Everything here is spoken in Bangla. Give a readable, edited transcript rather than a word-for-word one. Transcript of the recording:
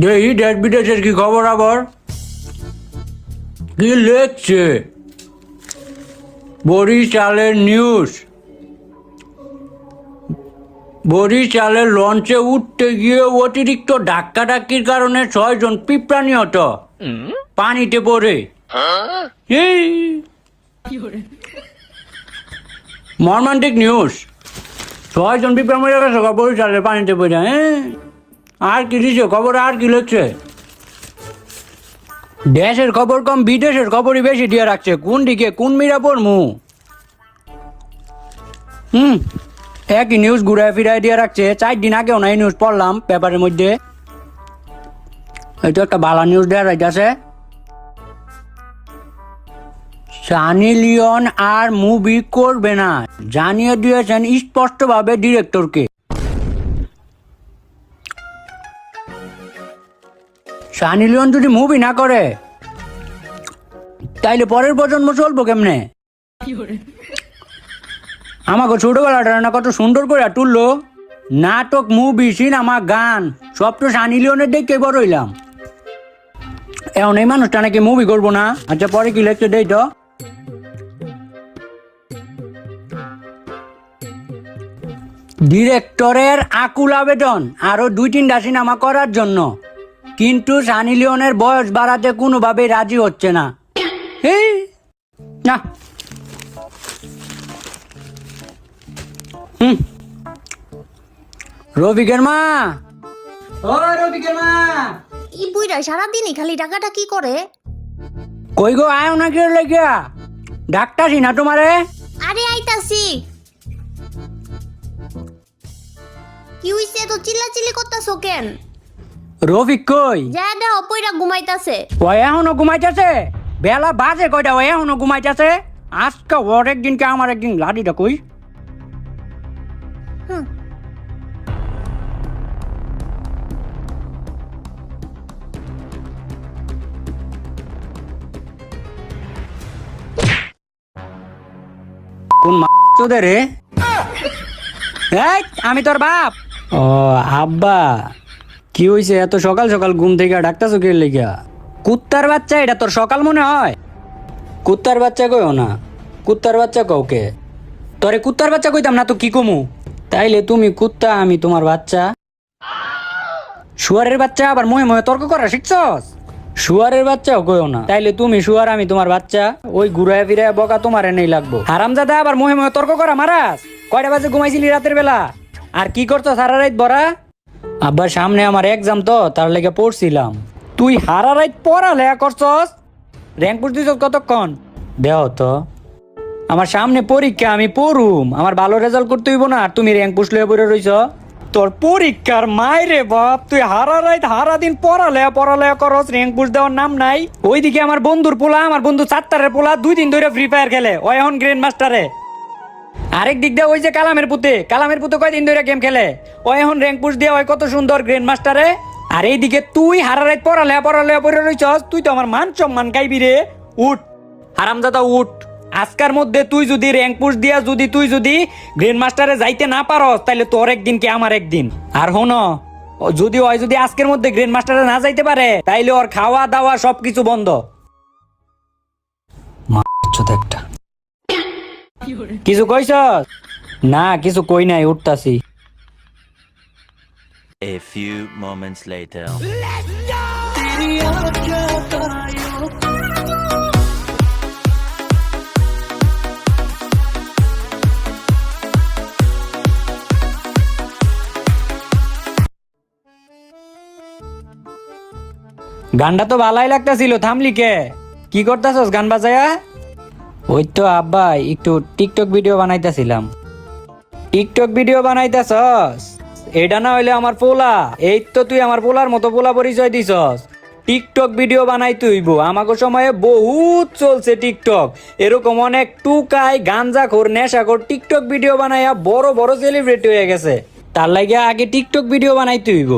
দেখি দেশ বিদেশের কি খবর আবার কি লেখছে বরিশালের নিউজ। বরিশালের লঞ্চে উঠতে গিয়ে অতিরিক্ত ধাক্কাধাক্কির কারণে 6 জন পিঁপড়া নিহত পানিতে পড়ে। এই মর্মান্তিক নিউজ, 6 জন পিঁপড়া মরে গেছে বরিশালের পানিতে পড়ে। আর কি দিছে খবর, আর কি লিখছে? দেশের খবর কম বিদেশের খবরই বেশি দিয়ে রাখছে। কোন দিকে কোন মিরা পড়মু? একই নিউজ ঘুরায় ফিরায় দিয়ে রাখছে। 4 দিন আগেও না এই নিউজ পড়লাম পেপারের মধ্যে। এটা একটা ভালো নিউজ দেওয়া যাইতেছে। সানি লিওন আর মুভি করবে না জানিয়ে দিয়েছেন স্পষ্টভাবে ডিরেক্টরকে। সানি লিওন যদি মুভি না করে তাইলে পরের প্রজন্ম চলবো কেমনে? আমাকে ছোটবেলাটা না কত সুন্দর করে তুললো। নাটক, মুভি, সিনেমা, গান সব তো সানি লিওনের দেখে বড় হইলাম। এখন এই মানুষটা নাকি মুভি করবো না। আচ্ছা পরে কি লেখছে দেই তো। ডিরেক্টরের আকুল আবেদন আরো 2-3টা সিনেমা করার জন্য, কিন্তু সানি লিওনের বয়স বাড়াতে কোনোভাবেই রাজি হচ্ছে না। না রফিকের মা, ও রফিকের মা, এই বুইরা সারাদিনই খালি টাকাটা কি করে? কই গো, আয় না কি লাগিয়া ডাক্তারছি না তোমারে? আরে আইতাছি। কি হইছে তো চিল্লাচিল্লি করতাছো কেন? রফিক কই? যা দাও পয়রা ঘুমাইতাছে। ও এখনো ঘুমাইতেছে? বেলা বাজে কয়টা, ও এখনো ঘুমাইতেছে? আজকে ওর একদিন কে আমার একদিন, লাডিটা কই? কোন চোদে রে? আমি তোর বাপ। ও আব্বা, কি হইছে এত সকাল সকাল ঘুম থেকে ডাকতাছো কে লেগা? কুত্তার বাচ্চা, এটা তোর সকাল মনে হয়? কুত্তার বাচ্চা কইও না, কুত্তার বাচ্চা কওকে। তোরে কুত্তার বাচ্চা কইতাম না তো কি কমু? তাইলে তুমি কুত্তা, আমি তোমার বাচ্চা। শুয়ারের বাচ্চা আবার মহে মহে তর্ক করা শিখছস? শুয়ারের বাচ্চাও কইও না, তাইলে তুমি শুয়ার, আমি তোমার বাচ্চা। ওই ঘুরায় ফিরায় বকা তোমার নেই লাগবো। হারামজাদা আবার মহে মহে তর্ক করা মারাস। কয়টা বাজে ঘুমাইছিলি রাতের বেলা? আর কি করতো সারা রাত বড়া? আব্বার সামনে আমার এক্সাম তো, তার লেগে পড়ছিলাম। তুই হারা রাত পড়ালেখা করছস? র্যাঙ্ক পুষ দিছস কতক্ষণ? দেও তো, আমার সামনে পরীক্ষা, আমি পড়ুম। আমার ভালো রেজাল্ট করতে হইব না? আর তুমি র্যাঙ্ক পুষ লয়ে পড়ে রইছ। তোর পরীক্ষার মাইরে বাপ, তুই হারা রাত হারা দিন পড়ালেখা করস, র্যাঙ্ক পুষ দেওয়ার নাম নাই। ওইদিকে আমার বন্ধুর পোলা, আমার বন্ধু 4 পোলা 2 দিন ধরে ফ্রি ফায়ার খেলে, ও এখন গ্র্যান্ড মাস্টারে। আরেক দিক দিয়ে ওই যে কালামের পুতে কয়দিন ধরে গেম খেলে, ও এখন র্যাঙ্ক পুশ দিয়ে ওই কত সুন্দর গ্র্যান্ড মাস্টারে। আর এইদিকে তুই হারা রাত পড়ালেখা পড়ে রইছস। তুই তো আমার মান সম্মান গাইবি রে। উঠ হারামজাদা উঠ। আজকার মধ্যে তুই যদি র্যাঙ্ক পুশ দিয়া তুই যদি গ্র্যান্ড মাস্টারে যাইতে না পারস, তাহলে তোর একদিন কি আমার একদিন। আর হনো, যদি আজকের মধ্যে গ্র্যান্ড মাস্টারে না যাইতে পারে, তাইলে ওর খাওয়া দাওয়া সবকিছু বন্ধ। একটা কিছু কইছ না? কিছু কই নাই, উঠতাছি। A few moments later. গানটা তো ভালাই লাগতাছিল, থামলি কে? কি করতাছস গান বাজায়া? ওই তো আব্বা একটু টিকটক ভিডিও বানাইতাছিলাম। টিকটক ভিডিও বানাইতাছস? এটা না হইলে আমার পোলা। এই তো তুই আমার পোলার মতো পোলা পরিচয় দিছস। টিকটক ভিডিও বানাই তুইব। আমাকে সময়ে বহুত চলছে টিকটক। এরকম অনেক টুকাই গাঞ্জাখোর নেশাখোর টিকটক ভিডিও বানাইয়া বড় বড় সেলিব্রিটি হয়ে গেছে। তার লাগে আগে টিকটক ভিডিও বানাই তুইব।